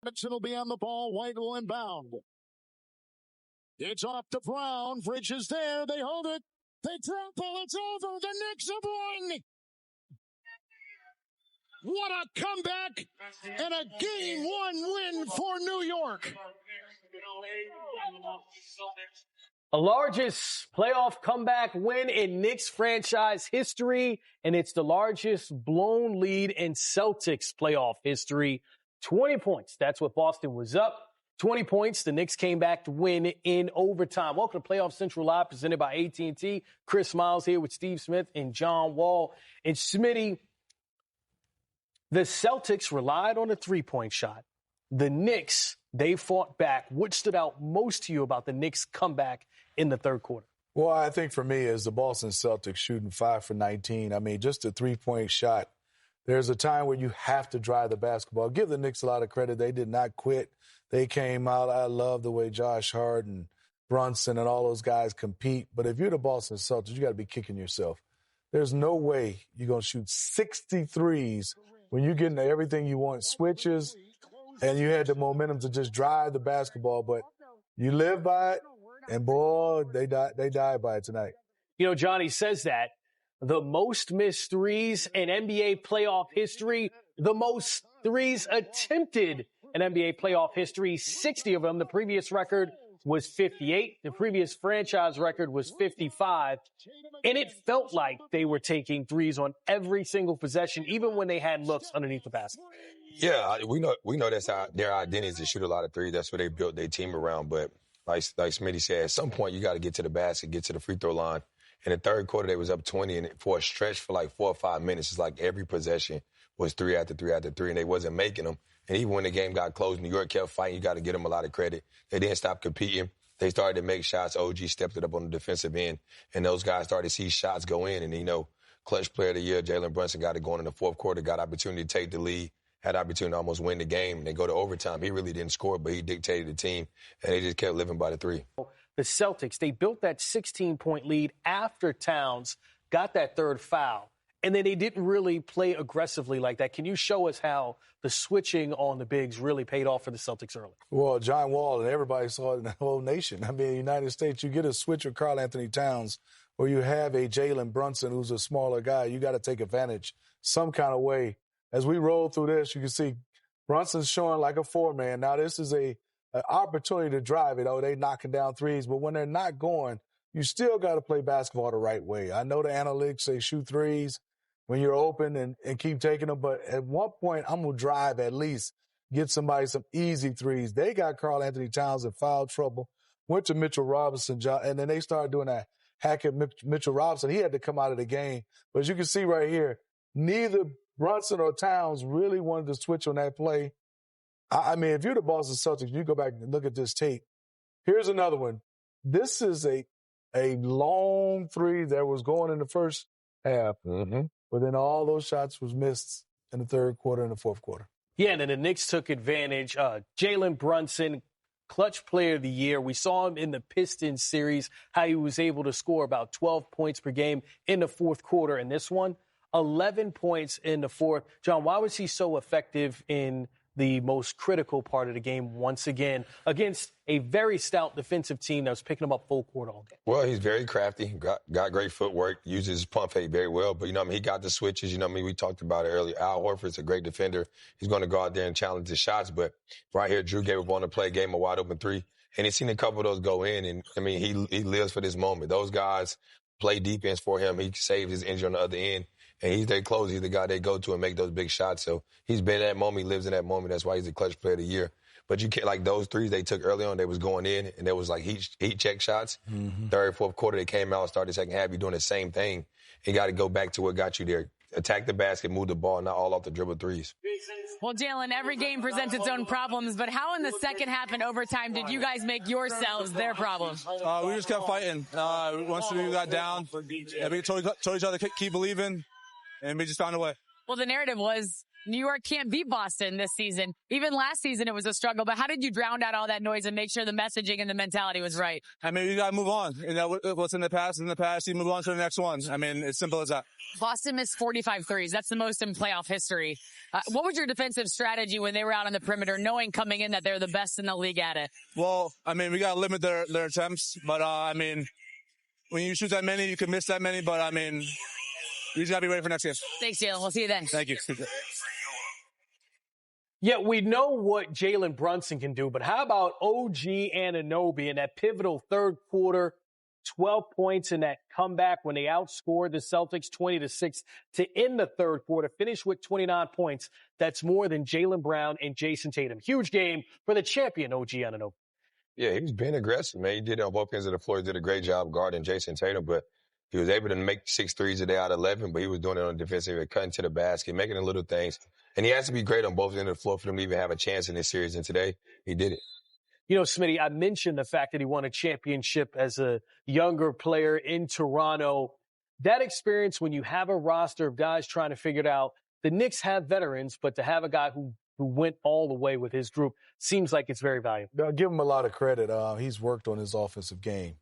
Robinson will be on the ball. White will inbound. It's off to Brown. Fridge is there. They hold it. They trample. It's over. The Knicks have won. What a comeback and a Game 1 win for New York. The largest playoff comeback win in Knicks franchise history, and it's the largest blown lead in Celtics playoff history. 20 points. That's what Boston was up. 20 points. The Knicks came back to win in overtime. Welcome to Playoff Central Live, presented by AT&T. Chris Miles here with Steve Smith and John Wall. And Smitty, the Celtics relied on a three-point shot. The Knicks, they fought back. What stood out most to you about the Knicks' comeback in the third quarter? Well, I think for me is the Boston Celtics shooting 5 for 19. I mean, just a three-point shot. There's a time where you have to drive the basketball. Give the Knicks a lot of credit. They did not quit. They came out. I love the way Josh Hart and Brunson and all those guys compete. But if you're the Boston Celtics, you got to be kicking yourself. There's no way you're going to shoot 63s when you're getting everything you want, switches, and you had the momentum to just drive the basketball. But you live by it, and, boy, they died by it tonight. You know, Johnny says that. The most missed threes in NBA playoff history, the most threes attempted in NBA playoff history, 60 of them. The previous record was 58. The previous franchise record was 55. And it felt like they were taking threes on every single possession, even when they had looks underneath the basket. Yeah, we know that's their identity is to shoot a lot of threes. That's what they built their team around. But like Smitty said, at some point you got to get to the basket, get to the free throw line. In the third quarter, they was up 20, and for a stretch for like 4 or 5 minutes, it's like every possession was 3 after 3 after 3, and they wasn't making them. And even when the game got close, New York kept fighting. You got to give them a lot of credit. They didn't stop competing. They started to make shots. OG stepped it up on the defensive end, and those guys started to see shots go in. And, you know, clutch player of the year, Jalen Brunson got it going in the fourth quarter, got opportunity to take the lead, had opportunity to almost win the game, and they go to overtime. He really didn't score, but he dictated the team, and they just kept living by the three. The Celtics, they built that 16-point lead after Towns got that third foul, and then they didn't really play aggressively like that. Can you show us how the switching on the bigs really paid off for the Celtics early? Well, John Wall and everybody saw it in the whole nation. I mean, in the United States, you get a switch with Karl Anthony Towns or you have a Jalen Brunson who's a smaller guy. You got to take advantage some kind of way. As we roll through this, you can see Brunson's showing like a four-man. Now, this is an opportunity to drive it. Oh, they knocking down threes. But when they're not going, you still got to play basketball the right way. I know the analytics say shoot threes when you're open and keep taking them. But at one point, I'm going to drive at least, get somebody some easy threes. They got Karl Anthony Towns in foul trouble, went to Mitchell Robinson, and then they started doing that hack at Mitchell Robinson. He had to come out of the game. But as you can see right here, neither Brunson or Towns really wanted to switch on that play. I mean, if you're the Boston Celtics, you go back and look at this tape. Here's another one. This is a long three that was going in the first half. Mm-hmm. But then all those shots was missed in the third quarter and the fourth quarter. Yeah, and then the Knicks took advantage. Jalen Brunson, clutch player of the year. We saw him in the Pistons series, how he was able to score about 12 points per game in the fourth quarter. And this one, 11 points in the fourth. John, why was he so effective in the most critical part of the game once again against a very stout defensive team that was picking him up full court all day? Well, he's very crafty, got great footwork, uses his pump fake very well. But, he got the switches. We talked about it earlier. Al Horford's a great defender. He's going to go out there and challenge the shots. But right here, Drew gave up on the play, gave him a wide-open three. And he's seen a couple of those go in. And, he lives for this moment. Those guys play defense for him. He saved his injury on the other end. And he's their closer. He's the guy they go to and make those big shots. So he's been in that moment. He lives in that moment. That's why he's the clutch player of the year. But you can't, like those threes they took early on, they was going in, and there was like heat check shots. Mm-hmm. Third, fourth quarter, they came out, started the second half. You're doing the same thing. You got to go back to what got you there. Attack the basket, move the ball, not all off the dribble threes. Well, Jalen, every game presents its own problems, but how in the second half and overtime did you guys make yourselves their problem? We just kept fighting. Once we got down, we told each other to keep believing, and we just found a way. Well, the narrative was New York can't beat Boston this season. Even last season, it was a struggle. But how did you drown out all that noise and make sure the messaging and the mentality was right? I mean, you got to move on. You know, what's in the past is in the past. You move on to the next one. I mean, it's simple as that. Boston missed 45 threes. That's the most in playoff history. What was your defensive strategy when they were out on the perimeter, knowing coming in that they're the best in the league at it? Well, I mean, we got to limit their attempts. But, I mean, when you shoot that many, you can miss that many. But, I mean, we just got to be ready for next game. Thanks, Jalen. We'll see you then. Thank you. Yeah, we know what Jalen Brunson can do, but how about OG Anunoby in that pivotal third quarter, 12 points in that comeback when they outscored the Celtics 20-6 to end the third quarter, finish with 29 points. That's more than Jaylen Brown and Jason Tatum. Huge game for the champion OG Anunoby. Yeah, he was being aggressive, man. He did it on both ends of the floor. He did a great job guarding Jason Tatum, but he was able to make 6 threes a day out of 11, but he was doing it on the defensive end, cutting to the basket, making the little things. And he has to be great on both ends of the floor for them to even have a chance in this series. And today, he did it. You know, Smitty, I mentioned the fact that he won a championship as a younger player in Toronto. That experience, when you have a roster of guys trying to figure it out, the Knicks have veterans, but to have a guy who went all the way with his group seems like it's very valuable. I'll give him a lot of credit. He's worked on his offensive game.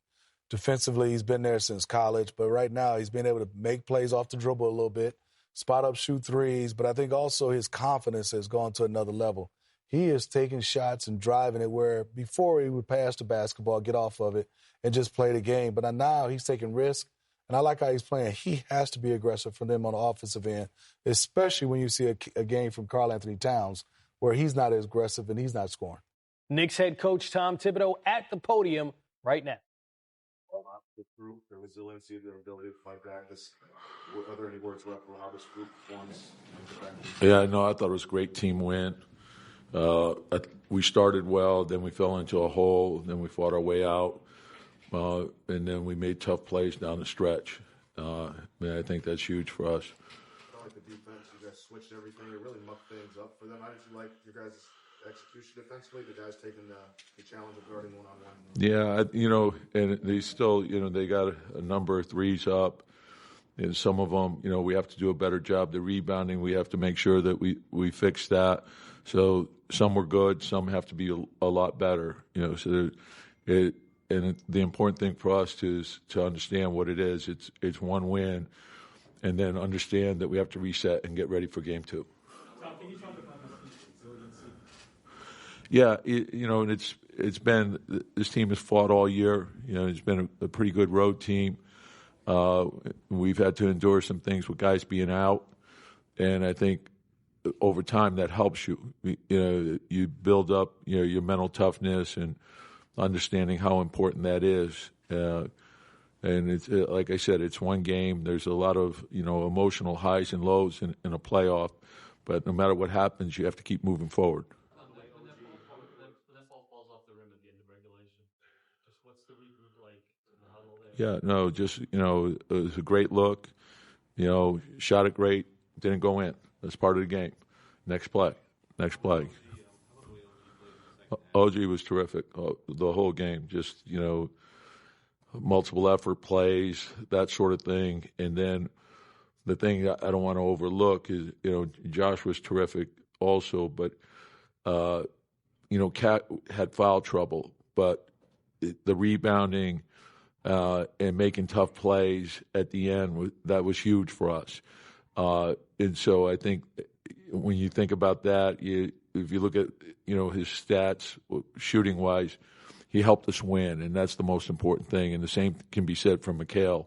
Defensively, he's been there since college, but right now he's been able to make plays off the dribble a little bit, spot up, shoot threes, but I think also his confidence has gone to another level. He is taking shots and driving it where before he would pass the basketball, get off of it, and just play the game. But now he's taking risks, and I like how he's playing. He has to be aggressive for them on the offensive end, especially when you see a game from Karl Anthony Towns where he's not as aggressive and he's not scoring. Knicks head coach Tom Thibodeau at the podium right now. The group, their resiliency, their ability to fight back. Are there any words for how this group performs? Yeah, no, I thought it was a great team win. We started well, then we fell into a hole, then we fought our way out, and then we made tough plays down the stretch. I think that's huge for us. I like the defense. You guys switched everything. You really mucked things up for them. How did you like your guys' execution defensively? The guys taking the challenge of guarding one-on-one. Yeah, and they still, they got a number of threes up. And some of them, we have to do a better job. The rebounding, we have to make sure that we fix that. So some were good, some have to be a lot better. And the important thing for us is to understand what it is. It's one win, and then understand that we have to reset and get ready for game 2. Tom, can you talk about resiliency? Yeah, and it's been, this team has fought all year. It's been a pretty good road team. We've had to endure some things with guys being out, and I think over time that helps you. You build up your mental toughness and understanding how important that is. And it's like I said, it's one game. There's a lot of emotional highs and lows in a playoff, but no matter what happens, you have to keep moving forward. Yeah, no, just, it was a great look. Shot it great, didn't go in. That's part of the game. Next play. OG was terrific the whole game. Just, multiple effort plays, that sort of thing. And then the thing I don't want to overlook is, Josh was terrific also, but, Cat had foul trouble. But the rebounding and making tough plays at the end, that was huge for us. And so I think when you think about that, if you look at, his stats shooting-wise, he helped us win, and that's the most important thing. And the same can be said for Mikal.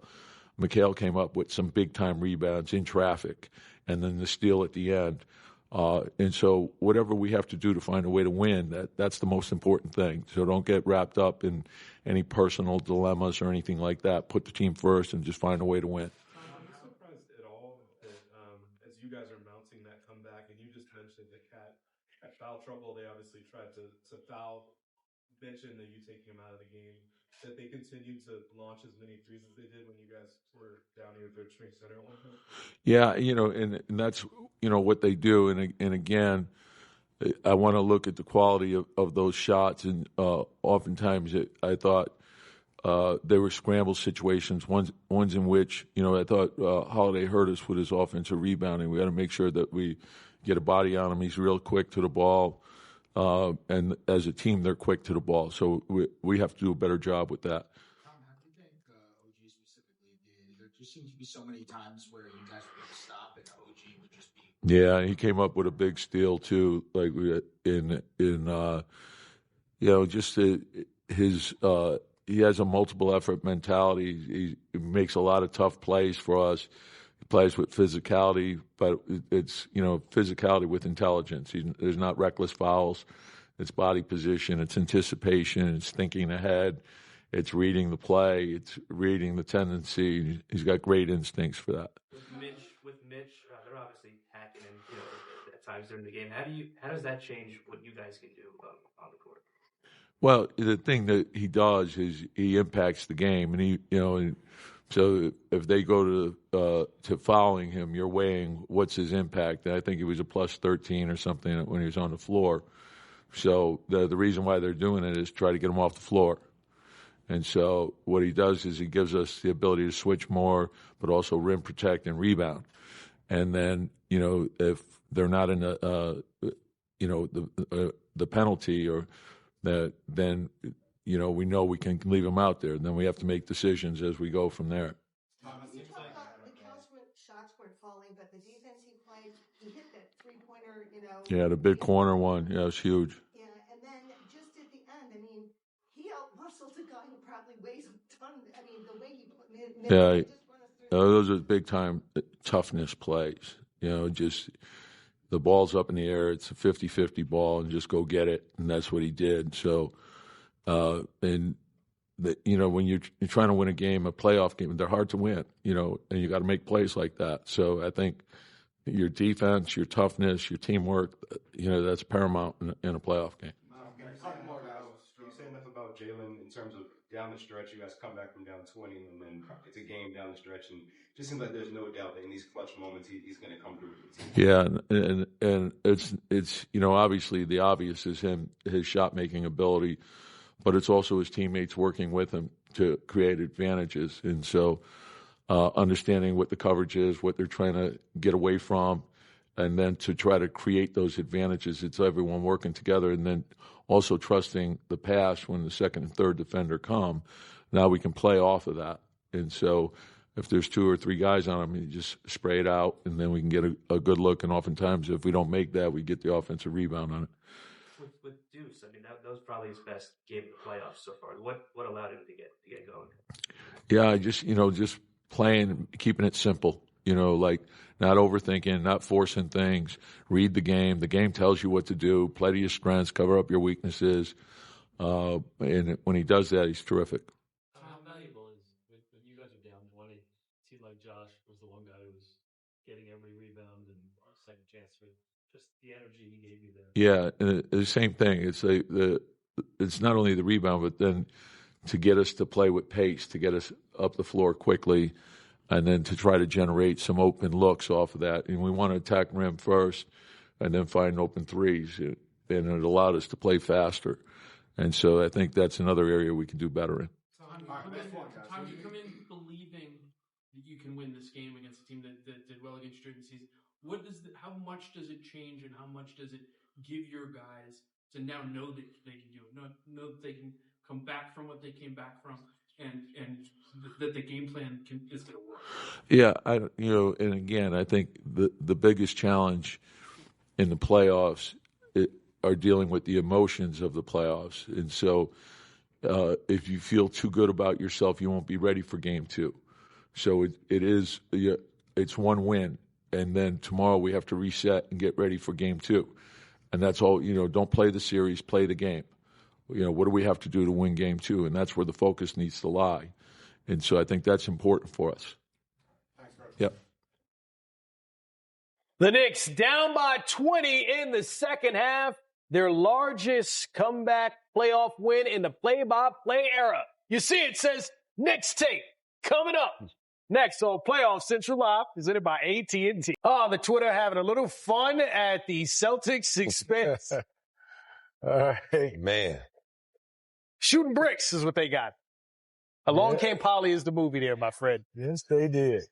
Mikal came up with some big-time rebounds in traffic, and then the steal at the end. And so whatever we have to do to find a way to win, that's the most important thing. So don't get wrapped up in any personal dilemmas or anything like that. Put the team first and just find a way to win. Are you surprised at all that as you guys are mounting that comeback, and you just mentioned that Cat had foul trouble, they obviously tried to foul, mention that you taking him out of the game, that they continued to launch as many threes as they did when you guys were down here at third string center at one point? Yeah, and that's, what they do. And again, I want to look at the quality of those shots. And oftentimes I thought they were scramble situations, ones in which, I thought Holiday hurt us with his offensive rebounding. We got to make sure that we, get a body on him. He's real quick to the ball. And as a team, they're quick to the ball. So we have to do a better job with that. Tom, how do you think OG specifically did? There just seems to be so many times where you guys would stop and OG would just be. Yeah, he came up with a big steal too. Like just his he has a multiple effort mentality. He makes a lot of tough plays for us. He plays with physicality, but it's physicality with intelligence. There's not reckless fouls. It's body position. It's anticipation. It's thinking ahead. It's reading the play. It's reading the tendency. He's got great instincts for that. With Mitch, they're obviously hacking and at times during the game. How does that change what you guys can do on the court? Well, the thing that he does is he impacts the game, and so if they go to fouling him, you're weighing what's his impact. And I think he was a plus 13 or something when he was on the floor. So the reason why they're doing it is try to get him off the floor. And so what he does is he gives us the ability to switch more, but also rim protect and rebound. And then if they're not in the penalty or that, then we know we can leave them out there. And then we have to make decisions as we go from there. You talk about the shots weren't falling, but the defense he played, he hit that three-pointer, Yeah, the big corner one. Yeah, it was huge. Yeah, and then just at the end, he out-muscled a guy who probably weighs a ton. The way he yeah, those are big-time toughness plays. Just the ball's up in the air. It's a 50-50 ball, and just go get it. And that's what he did. So, when you're trying to win a game, a playoff game, they're hard to win, and you got to make plays like that. So I think your defense, your toughness, your teamwork, that's paramount in a playoff game. Can you talk more about, you say enough about Jalen in terms of down the stretch, you guys come back from down 20 and then it's a game down the stretch, and it just seems like there's no doubt that in these clutch moments he's going to come through for the team. Yeah, and it's obviously the obvious is his shot making ability, but it's also his teammates working with him to create advantages. And so understanding what the coverage is, what they're trying to get away from, and then to try to create those advantages. It's everyone working together, and then also trusting the pass when the second and third defender come. Now we can play off of that. And so if there's two or three guys on them, you just spray it out, and then we can get a good look. And oftentimes if we don't make that, we get the offensive rebound on it. With Deuce, that was probably his best game of the playoffs so far. What allowed him to get going? Yeah, just playing, keeping it simple. Like not overthinking, not forcing things. Read the game. The game tells you what to do. Play to your strengths. Cover up your weaknesses. And when he does that, he's terrific. How valuable is when you guys are down 20? It seemed like Josh was the one guy who was getting every rebound and second chance for just the energy he gave you there. Yeah, and the same thing. It's not only the rebound, but then to get us to play with pace, to get us up the floor quickly, and then to try to generate some open looks off of that. And we want to attack rim first and then find open threes. And it allowed us to play faster. And so I think that's another area we can do better in. Tom, you come in believing that you can win this game against a team that did well against you during the season. How much does it change, and how much does it give your guys to now know that they can do it, know that they can come back from what they came back from, and that the game plan is going to work? Yeah, and again, I think the biggest challenge in the playoffs are dealing with the emotions of the playoffs. And so if you feel too good about yourself, you won't be ready for game two. So it's one win. And then tomorrow we have to reset and get ready for game two. And that's all, don't play the series, play the game. What do we have to do to win game two? And that's where the focus needs to lie. And so I think that's important for us. Thanks, Chris. Yep. The Knicks down by 20 in the second half. Their largest comeback playoff win in the play-by-play era. You see it says Knicks tape coming up. Next on Playoff Central Live, presented by AT&T. Oh, the Twitter having a little fun at the Celtics' expense. All right. Man. Shooting bricks is what they got. Along Came Polly is the movie there, my friend. Yes, they did.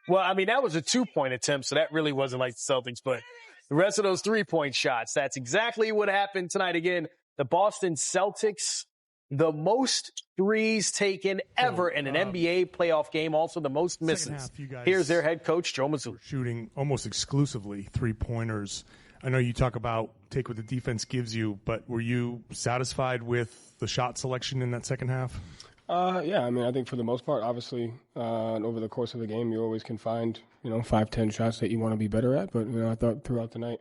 Well, that was a 2-point attempt, so that really wasn't like the Celtics, but the rest of those three-point shots. That's exactly what happened tonight. Again, the Boston Celtics, the most threes taken ever in an NBA playoff game, also the most misses. Half, you guys Here's their head coach, Joe Mazzulla. Shooting almost exclusively three-pointers. I know you talk about take what the defense gives you, but were you satisfied with the shot selection in that second half? Yeah, I mean, I think for the most part, obviously, over the course of the game, you always can find, 5-10 shots that you want to be better at. But, I thought throughout the night,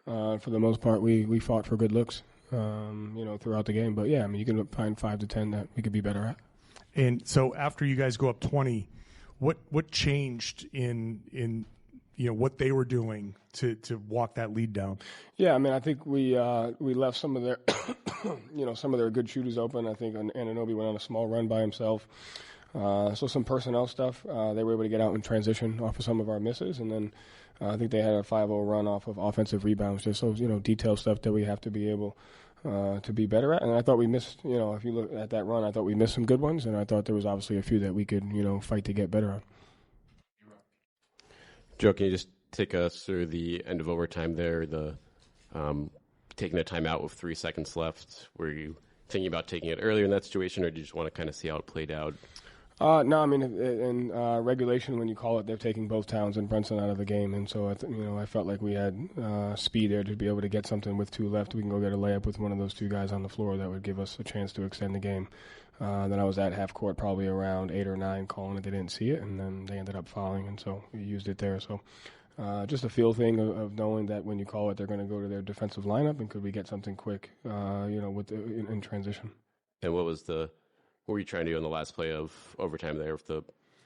for the most part, we fought for good looks, throughout the game. But, yeah, I mean, you can find 5 to 10 that we could be better at. And so after you guys go up 20, what changed in what they were doing to walk that lead down? Yeah, I mean, I think we left some of their some of their good shooters open. I think Anunoby went on a small run by himself. So some personnel stuff. They were able to get out in transition off of some of our misses, and then I think they had a 5-0 run off of offensive rebounds. Just so detailed stuff that we have to be able to be better at. And I thought we missed. If you look at that run, I thought we missed some good ones, and I thought there was obviously a few that we could fight to get better at. Joe, can you just take us through the end of overtime there, the taking a timeout with 3 seconds left? Were you thinking about taking it earlier in that situation, or did you just want to kind of see how it played out? No, I mean, in regulation, when you call it, they're taking both Towns and Brunson out of the game, and so I felt like we had speed there to be able to get something with 2 left. We can go get a layup with one of those 2 guys on the floor that would give us a chance to extend the game. Then I was at half court probably around 8 or 9 calling it. They didn't see it, and then they ended up fouling, and so we used it there. So just a feel thing of knowing that when you call it, they're going to go to their defensive lineup, and could we get something quick, in transition. And what were you trying to do on the last play of overtime there with the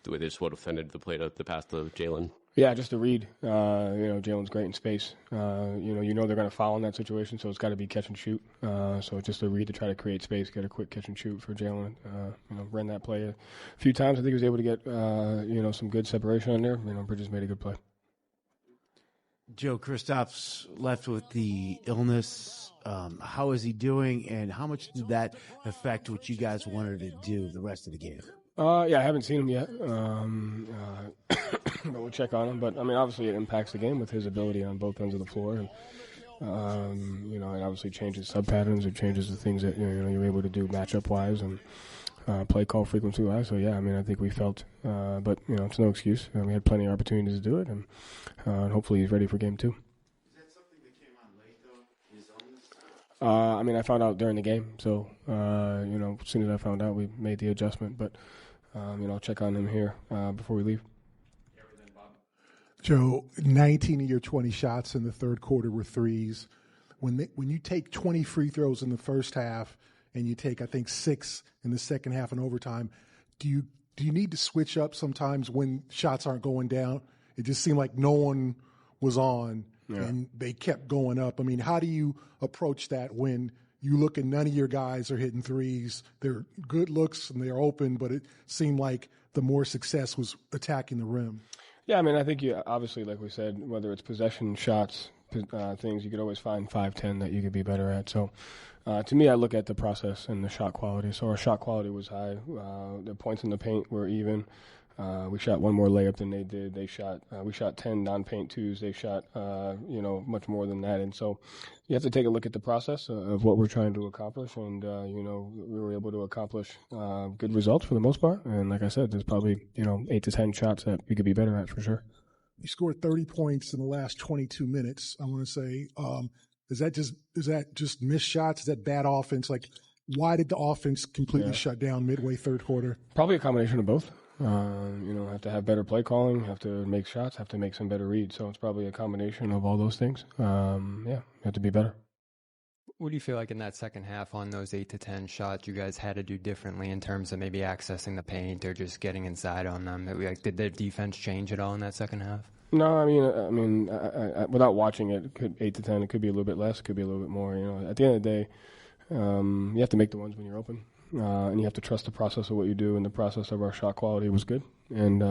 way they just would have defended the play the pass to Jalen? Yeah, just a read. Jalen's great in space. They're going to foul in that situation, so it's got to be catch and shoot. So just a read to try to create space, get a quick catch and shoot for Jalen. Ran that play a few times. I think he was able to get, some good separation on there. Bridges made a good play. Joe Kristaps left with the illness. How is he doing, and how much did that affect what you guys wanted to do the rest of the game? Yeah, I haven't seen him yet, but we'll check on him. But, I mean, obviously it impacts the game with his ability on both ends of the floor. And, it obviously changes sub patterns. It changes the things that, you're able to do matchup-wise and play call frequency-wise. So, yeah, I mean, I think we felt, but, it's no excuse. We had plenty of opportunities to do it, and hopefully he's ready for game 2. I mean, I found out during the game, so, as soon as I found out, we made the adjustment. But, I'll check on him here before we leave. Joe, 19 of your 20 shots in the third quarter were threes. When you take 20 free throws in the first half and you take, I think, 6 in the second half in overtime, do you need to switch up sometimes when shots aren't going down? It just seemed like no one was on. Yeah. And they kept going up. I mean, how do you approach that when you look and none of your guys are hitting threes? They're good looks and they're open, but it seemed like the more success was attacking the rim. Yeah, I mean, I think you obviously, like we said, whether it's possession, shots, things, you could always find 5-10 that you could be better at. So, to me, I look at the process and the shot quality. So our shot quality was high. The points in the paint were even. We shot one more layup than they did. We shot 10 non-paint twos. They shot, much more than that. And so you have to take a look at the process of what we're trying to accomplish. And, we were able to accomplish good results for the most part. And like I said, there's probably, 8 to 10 shots that we could be better at for sure. You scored 30 points in the last 22 minutes. I want to say, is that just missed shots? Is that bad offense? Like, why did the offense completely shut down midway third quarter? Probably a combination of both. Have to have better play calling, have to make shots, have to make some better reads. So it's probably a combination of all those things. Have to be better. What do you feel like in that second half on those 8 to 10 shots you guys had to do differently in terms of maybe accessing the paint or just getting inside on them? Did the defense change at all in that second half? No, I mean, without watching it, 8 to 10, it could be a little bit less, it could be a little bit more. At the end of the day, you have to make the ones when you're open. And you have to trust the process of what you do, and the process of our shot quality was good. And,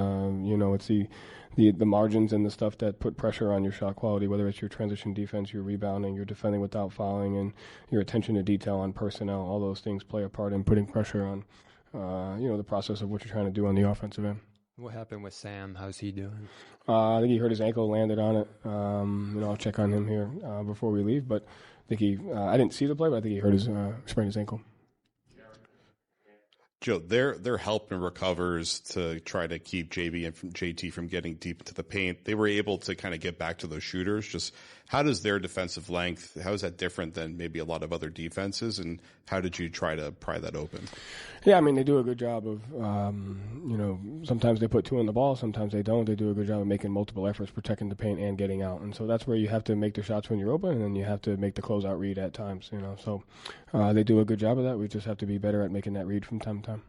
it's the margins and the stuff that put pressure on your shot quality, whether it's your transition defense, your rebounding, your defending without fouling, and your attention to detail on personnel. All those things play a part in putting pressure on, the process of what you're trying to do on the offensive end. What happened with Sam? How's he doing? I think he hurt his ankle, landed on it. I'll check on him here before we leave. But I think I didn't see the play, but I think he hurt sprained his ankle. Joe, their help and recovers to try to keep JT from getting deep into the paint. They were able to kind of get back to those shooters. Just how does their defensive length, how is that different than maybe a lot of other defenses, and how did you try to pry that open? Yeah, I mean, they do a good job of, sometimes they put two on the ball, sometimes they don't. They do a good job of making multiple efforts, protecting the paint and getting out. And so that's where you have to make the shots when you're open, and then you have to make the closeout read at times, So they do a good job of that. We just have to be better at making that read from time to time.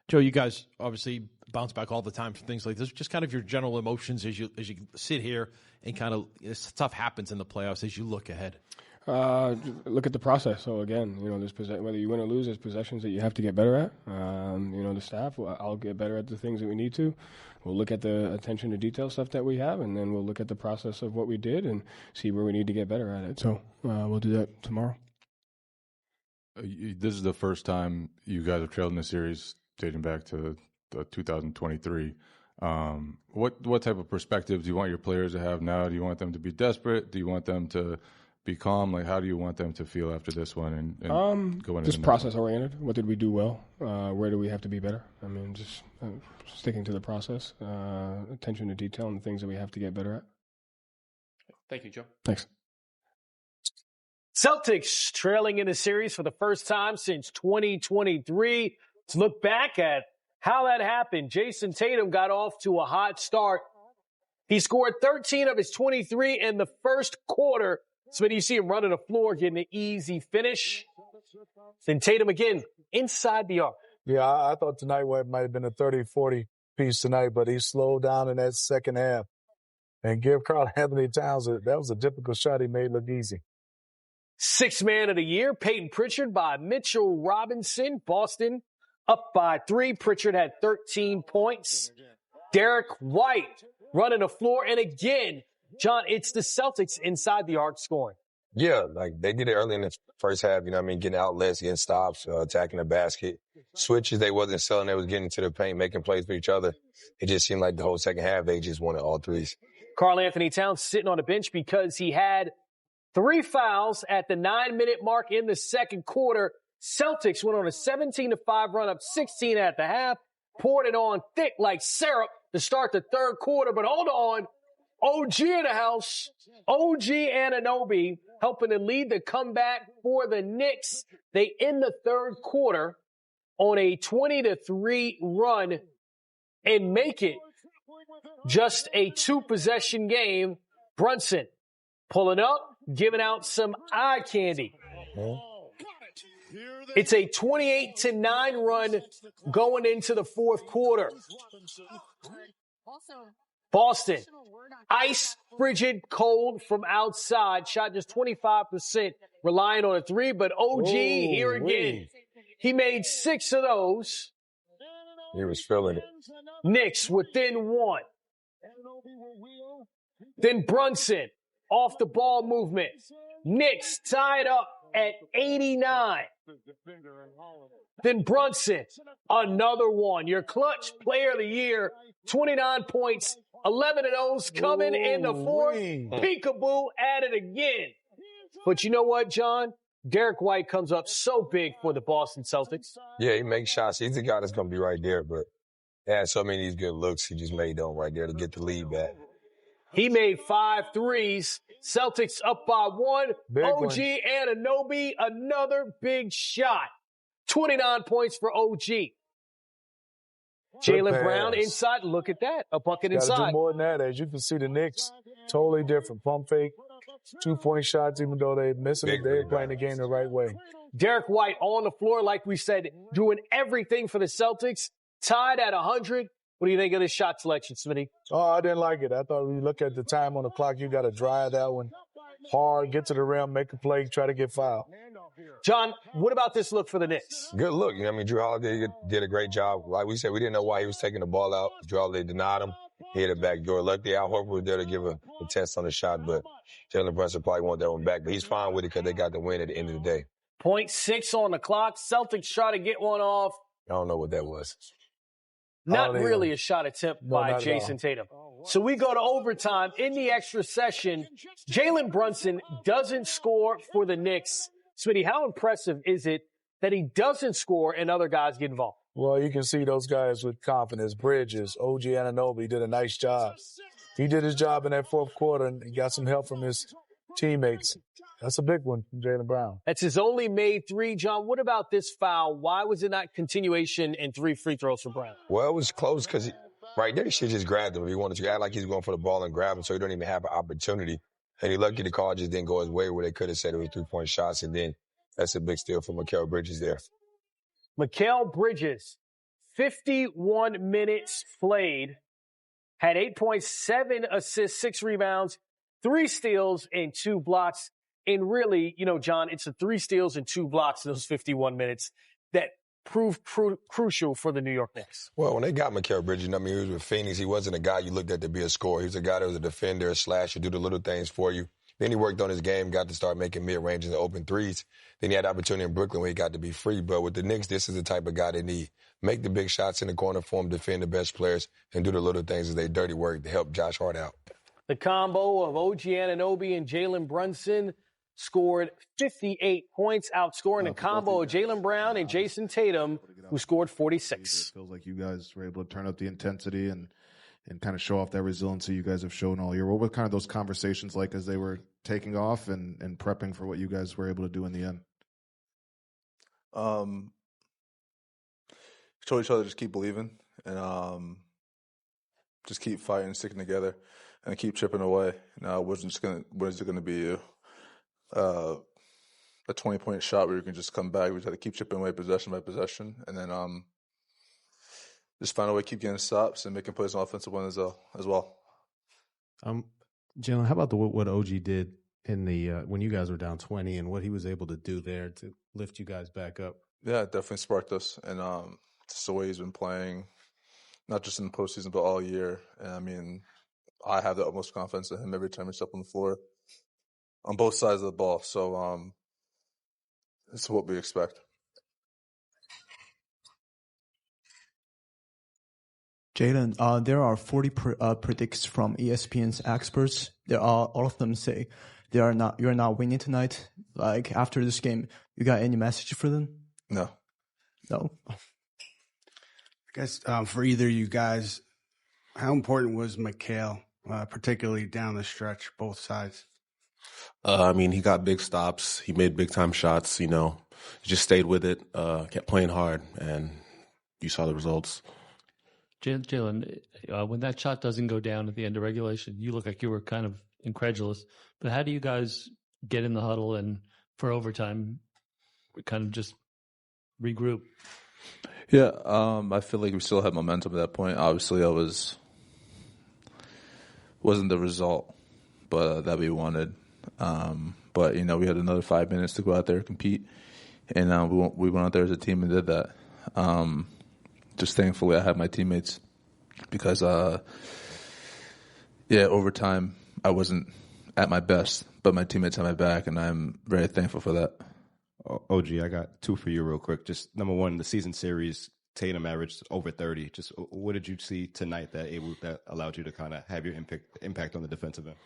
Joe, you guys obviously bounce back all the time from things like this. Just kind of your general emotions as you sit here and kind of stuff happens in the playoffs as you look ahead. Look at the process. So again, there's whether you win or lose, there's possessions that you have to get better at. The staff, I'll get better at the things that we need to. We'll look at the attention to detail stuff that we have, and then we'll look at the process of what we did and see where we need to get better at it. So we'll do that tomorrow. This is the first time you guys have trailed in the series dating back to 2023. What type of perspective do you want your players to have now? Do you want them to be desperate? Do you want them to be calm? Like, how do you want them to feel after this one and go into just process oriented? What did we do well? Where do we have to be better? I mean, just sticking to the process, attention to detail, and the things that we have to get better at. Thank you, Joe. Thanks. Celtics trailing in the series for the first time since 2023. Let's look back at how that happened. Jason Tatum got off to a hot start. He scored 13 of his 23 in the first quarter. So when you see him running the floor, getting an easy finish. Then Tatum again inside the arc. Yeah, I thought tonight might have been a 30-40 piece tonight, but he slowed down in that second half. And give Karl Anthony Towns, that was a difficult shot he made look easy. Sixth man of the year, Peyton Pritchard by Mitchell Robinson. Boston up by 3. Pritchard had 13 points. Derek White running the floor. And again, John, it's the Celtics inside the arc scoring. Yeah, like they did it early in the first half, getting outlets, getting stops, attacking the basket. Switches, they wasn't selling. They was getting to the paint, making plays for each other. It just seemed like the whole second half, they just wanted all threes. Karl Anthony Towns sitting on the bench because he had 3 fouls at the 9-minute mark in the second quarter. Celtics went on a 17-5 run up 16 at the half, poured it on thick like syrup to start the third quarter. But hold on, OG in the house, OG Anunoby helping to lead the comeback for the Knicks. They end the third quarter on a 20-3 run and make it just a 2-possession game. Brunson pulling up, giving out some eye candy. It's a 28-9 run going into the fourth quarter. Boston, ice, frigid, cold from outside. Shot just 25%, relying on a 3. But OG here again. He made 6 of those. He was feeling it. Knicks within 1. Then Brunson off the ball movement. Knicks tied up at 89. Then Brunson, another one. Your clutch player of the year, 29 points, 11 of those coming in the fourth. Peekaboo at it again. But you know what, John? Derek White comes up so big for the Boston Celtics. Yeah, he makes shots. He's the guy that's going to be right there, but he had so many of these good looks. He just made them right there to get the lead back. He made 5 threes. Celtics up by 1. Big OG one. Anunoby, another big shot. 29 points for OG. Jaylen Brown inside. Look at that. A bucket inside. Got to do more than that. As you can see, the Knicks, totally different. Pump fake, 2-point shots, even though they're missing it, they're playing the game the right way. Derek White on the floor, like we said, doing everything for the Celtics. Tied at 100. What do you think of this shot selection, Smitty? Oh, I didn't like it. I thought when you look at the time on the clock, you got to drive that one hard, get to the rim, make a play, try to get fouled. John, what about this look for the Knicks? Good look. Drew Holiday did a great job. Like we said, we didn't know why he was taking the ball out. Drew Holiday denied him. He hit it back door. Luckily, Al Horford was there to give a test on the shot, but Jalen Brunson probably want that one back. But he's fine with it because they got the win at the end of the day. 0.6 on the clock. Celtics try to get one off. I don't know what that was. Not really a shot attempt by not at all. Jason Tatum. So we go to overtime. In the extra session, Jalen Brunson doesn't score for the Knicks. Smitty, how impressive is it that he doesn't score and other guys get involved? Well, you can see those guys with confidence. Bridges, OG Anunoby did a nice job. He did his job in that fourth quarter and he got some help from his teammates. That's a big one from Jaylen Brown. That's his only made three. John, what about this foul? Why was it not continuation and 3 free throws for Brown? Well, it was close because right there he should just grab him if he wanted to. Act like he's going for the ball and grab him so he don't even have an opportunity. And he lucky the call just didn't go his way where they could have said it was 3-point shots. And then that's a big steal for Mikal Bridges there. Mikal Bridges, 51 minutes played, had 8.7 assists, 6 rebounds, 3 steals, and 2 blocks. And really, John, it's the 3 steals and 2 blocks in those 51 minutes that proved crucial for the New York Knicks. Well, when they got Mikal Bridges, he was with Phoenix. He wasn't a guy you looked at to be a scorer. He was a guy that was a defender, a slasher, do the little things for you. Then he worked on his game, got to start making mid-range and open threes. Then he had opportunity in Brooklyn where he got to be free. But with the Knicks, this is the type of guy they need. Make the big shots in the corner for him, defend the best players, and do the little things as they dirty work to help Josh Hart out. The combo of OG Anunoby and Jalen Brunson scored 58 points, outscoring the combo of Jaylen Brown and Jason Tatum, who scored 46. It feels like you guys were able to turn up the intensity and kind of show off that resiliency you guys have shown all year. What were kind of those conversations like as they were taking off and prepping for what you guys were able to do in the end? Show each other, just keep believing and just keep fighting, sticking together, and keep chipping away. Now, what is it going to be? A 20-point shot where you can just come back. We just have to keep chipping away possession by possession, and then just find a way to keep getting stops and making plays on offensive ones as well. Jalen, how about what OG did in the when you guys were down 20 and what he was able to do there to lift you guys back up? Yeah, it definitely sparked us, and just the way he's been playing, not just in the postseason but all year. And I have the utmost confidence in him every time he's up on the floor. On both sides of the ball, so it's what we expect. Jalen, there are 40 predicts from ESPN's experts. All of them say you're not winning tonight. Like after this game, you got any message for them? No. I guess for either of you guys, how important was Mikal, particularly down the stretch, both sides? He got big stops. He made big-time shots, He just stayed with it, kept playing hard, and you saw the results. Jalen, when that shot doesn't go down at the end of regulation, you look like you were kind of incredulous. But how do you guys get in the huddle and for overtime kind of just regroup? Yeah, I feel like we still had momentum at that point. Obviously, wasn't the result that we wanted. But we had another 5 minutes to go out there and compete, and we went out there as a team and did that. Just thankfully, I had my teammates because, overtime I wasn't at my best, but my teammates had my back, and I'm very thankful for that. OG, I got 2 for you real quick. Just number one, the season series, Tatum averaged over 30. Just what did you see tonight that allowed you to kind of have your impact on the defensive end?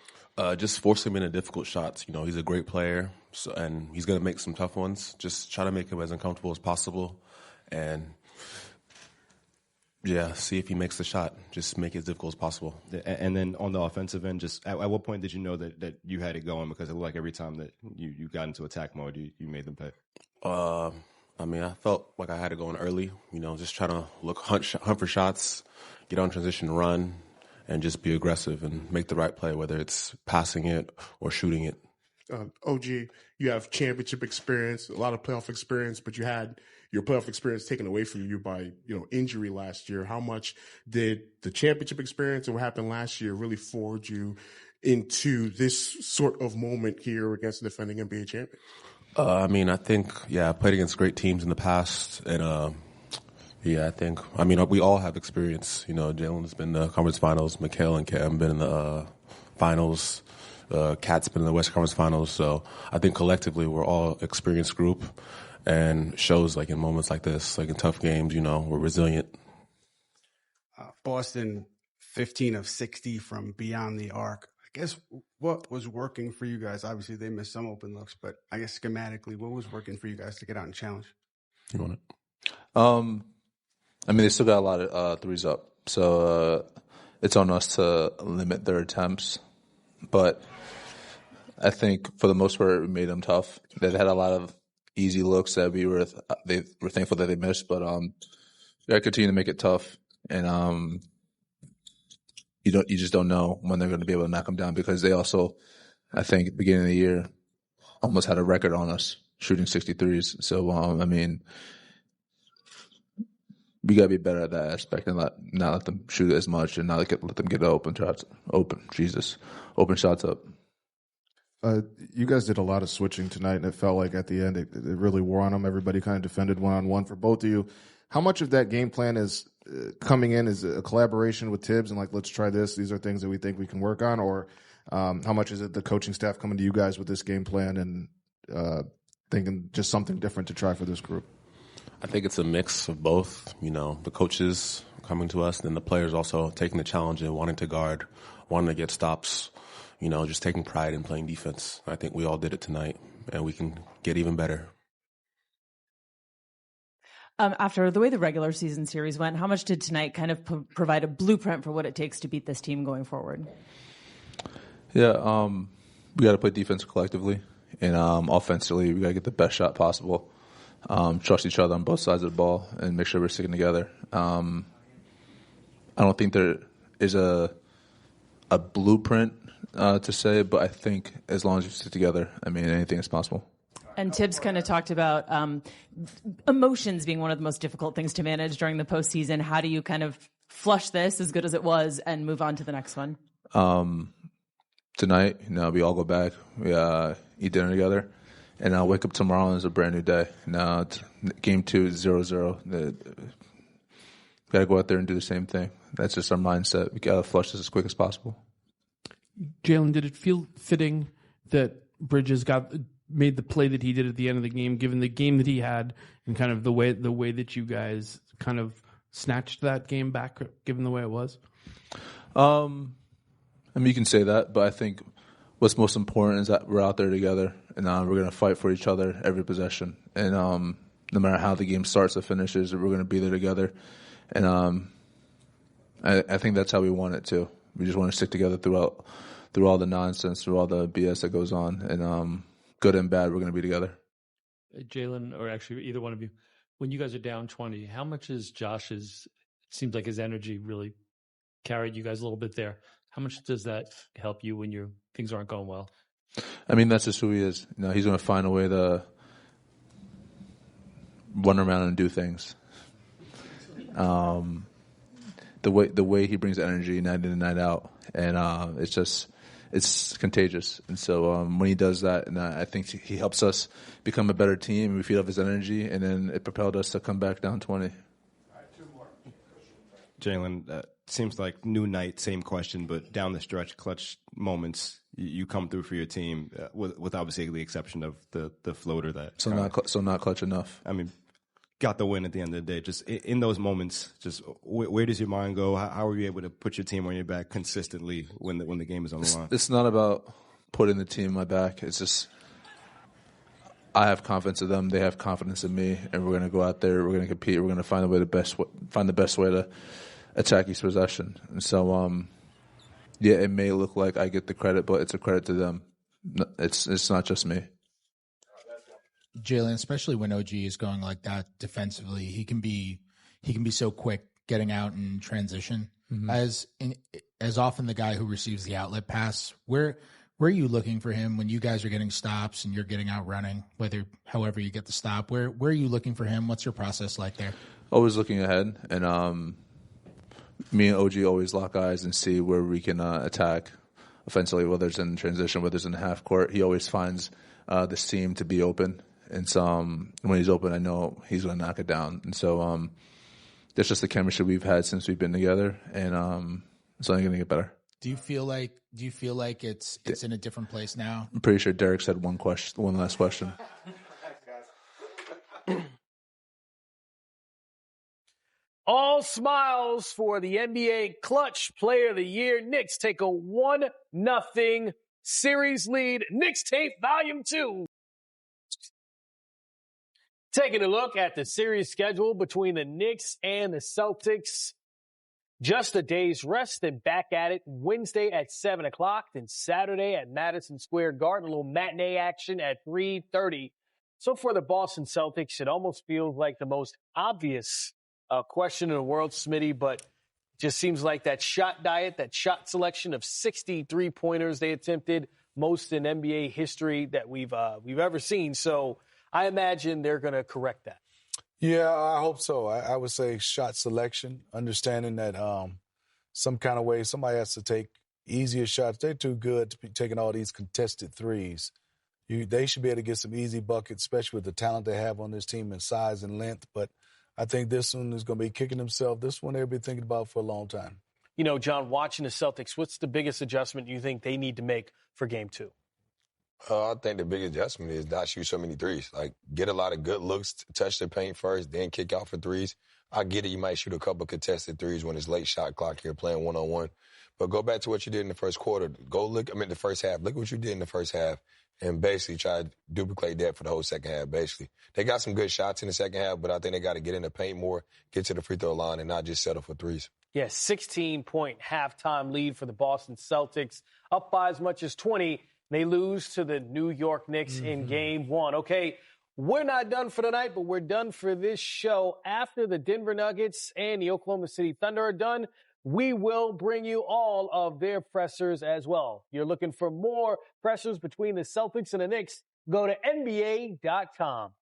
Just force him into difficult shots. He's a great player, and he's going to make some tough ones. Just try to make him as uncomfortable as possible, and see if he makes the shot. Just make it as difficult as possible. And then on the offensive end, just at what point did you know that you had it going? Because it looked like every time that you got into attack mode, you made them pay. I felt like I had it going early. Just trying to hunt for shots, get on transition, run, and just be aggressive and make the right play, whether it's passing it or shooting it. OG, you have championship experience, a lot of playoff experience, but you had your playoff experience taken away from you by, injury last year. How much did the championship experience and what happened last year really forge you into this sort of moment here against the defending NBA champion? I think, I played against great teams in the past, and I think, we all have experience. Jalen's been in the conference finals, Mikal and Cam been in the finals, Cat's been in the West Conference Finals, so I think collectively we're all experienced group, and shows like in moments like this, like in tough games, we're resilient. Boston 15 of 60 from beyond the arc. I guess what was working for you guys? Obviously, they missed some open looks, but I guess schematically, what was working for you guys to get out and challenge? You want it? I mean, they still got a lot of threes up, so it's on us to limit their attempts. But I think for the most part, we made them tough. They had a lot of easy looks that they were thankful that they missed, but we got to continue to make it tough. And you just don't know when they're going to be able to knock them down, because they also, I think, at the beginning of the year, almost had a record on us shooting 63s. So I mean, we got to be better at that aspect and not let them shoot as much and not let them get open shots up. You guys did a lot of switching tonight, and it felt like at the end it really wore on them. Everybody kind of defended one-on-one for both of you. How much of that game plan is coming in as a collaboration with Tibbs and like, let's try this, these are things that we think we can work on, or how much is it the coaching staff coming to you guys with this game plan and thinking just something different to try for this group? I think it's a mix of both. You know, the coaches coming to us, and then the players also taking the challenge and wanting to guard, wanting to get stops, you know, just taking pride in playing defense. I think we all did it tonight, and we can get even better. After the way the regular season series went, how much did tonight kind of provide a blueprint for what it takes to beat this team going forward? Yeah, we got to play defense collectively, and offensively, we got to get the best shot possible. Trust each other on both sides of the ball, and make sure we're sticking together. I don't think there is a blueprint to say, but I think as long as you stick together, I mean, anything is possible. And Tibbs kind of talked about emotions being one of the most difficult things to manage during the postseason. How do you kind of flush this as good as it was and move on to the next one? Tonight, you know, we all go back, we eat dinner together, and I'll wake up tomorrow and it's a brand new day. Now, game 2 is 0-0. Got to go out there and do the same thing. That's just our mindset. We got to flush this as quick as possible. Jalen, did it feel fitting that Bridges made the play that he did at the end of the game, given the game that he had and kind of the way that you guys kind of snatched that game back, given the way it was? I mean, you can say that, but I think what's most important is that we're out there together, and we're going to fight for each other every possession. And no matter how the game starts or finishes, we're going to be there together. And I think that's how we want it too. We just want to stick together through all the nonsense, through all the BS that goes on, and good and bad, we're going to be together. Jalen, or actually either one of you, when you guys are down 20, how much is Josh's? It seems like his energy really carried you guys a little bit there. How much does that help you when things aren't going well? I mean, that's just who he is. You know, he's going to find a way to run around and do things. The way he brings energy night in and night out, and it's contagious. And so when he does that, and I think he helps us become a better team. We feed off his energy, and then it propelled us to come back down 20. Jalen, seems like new night, same question, but down the stretch, clutch moments, you come through for your team with obviously the exception of the floater that. So not clutch enough. I mean, got the win at the end of the day. Just in those moments, just where does your mind go? How are you able to put your team on your back consistently when the game is on the line? It's not about putting the team on my back. It's just I have confidence in them. They have confidence in me, and we're going to go out there. We're going to compete. We're going to find the best way to attack each possession. And so, yeah, it may look like I get the credit, but it's a credit to them. It's not just me. Jalen, especially when OG is going like that defensively, he can be so quick getting out in transition. Mm-hmm. As often the guy who receives the outlet pass, where are you looking for him when you guys are getting stops and you're getting out running? However you get the stop, where are you looking for him? What's your process like there? Always looking ahead, and me and OG always lock eyes and see where we can attack offensively, whether it's in transition, whether it's in the half court. He always finds the seam to be open. And so when he's open, I know he's going to knock it down. And so that's just the chemistry we've had since we've been together, and it's only going to get better. Do you feel like it's in a different place now? I'm pretty sure Derek said one last question. All smiles for the NBA Clutch Player of the Year. Knicks take a 1-0 series lead. Knicks Tape Volume 2. Taking a look at the series schedule between the Knicks and the Celtics. Just a day's rest and back at it Wednesday at 7 o'clock, then Saturday at Madison Square Garden, a little matinee action at 3:30. So for the Boston Celtics, it almost feels like the most obvious question in the world, Smitty, but just seems like that shot diet, that shot selection of 63 pointers they attempted, most in NBA history that we've ever seen. So I imagine they're going to correct that. Yeah, I hope so. I would say shot selection, understanding that some kind of way somebody has to take easier shots. They're too good to be taking all these contested threes. They should be able to get some easy buckets, especially with the talent they have on this team in size and length. But I think this one is going to be kicking himself. This one they'll be thinking about for a long time. You know, John, watching the Celtics, what's the biggest adjustment you think they need to make for Game 2? I think the biggest adjustment is not shoot so many threes. Like, get a lot of good looks, touch the paint first, then kick out for threes. I get it. You might shoot a couple contested threes when it's late shot clock here playing one-on-one. But go back to what you did in the first quarter. The first half. Look what you did in the first half and basically try to duplicate that for the whole second half, basically. They got some good shots in the second half, but I think they got to get in the paint more, get to the free throw line, and not just settle for threes. Yeah, 16-point halftime lead for the Boston Celtics, up by as much as 20. They lose to the New York Knicks in Game 1. Okay, we're not done for tonight, but we're done for this show. After the Denver Nuggets and the Oklahoma City Thunder are done, we will bring you all of their pressers as well. You're looking for more pressers between the Celtics and the Knicks, go to NBA.com.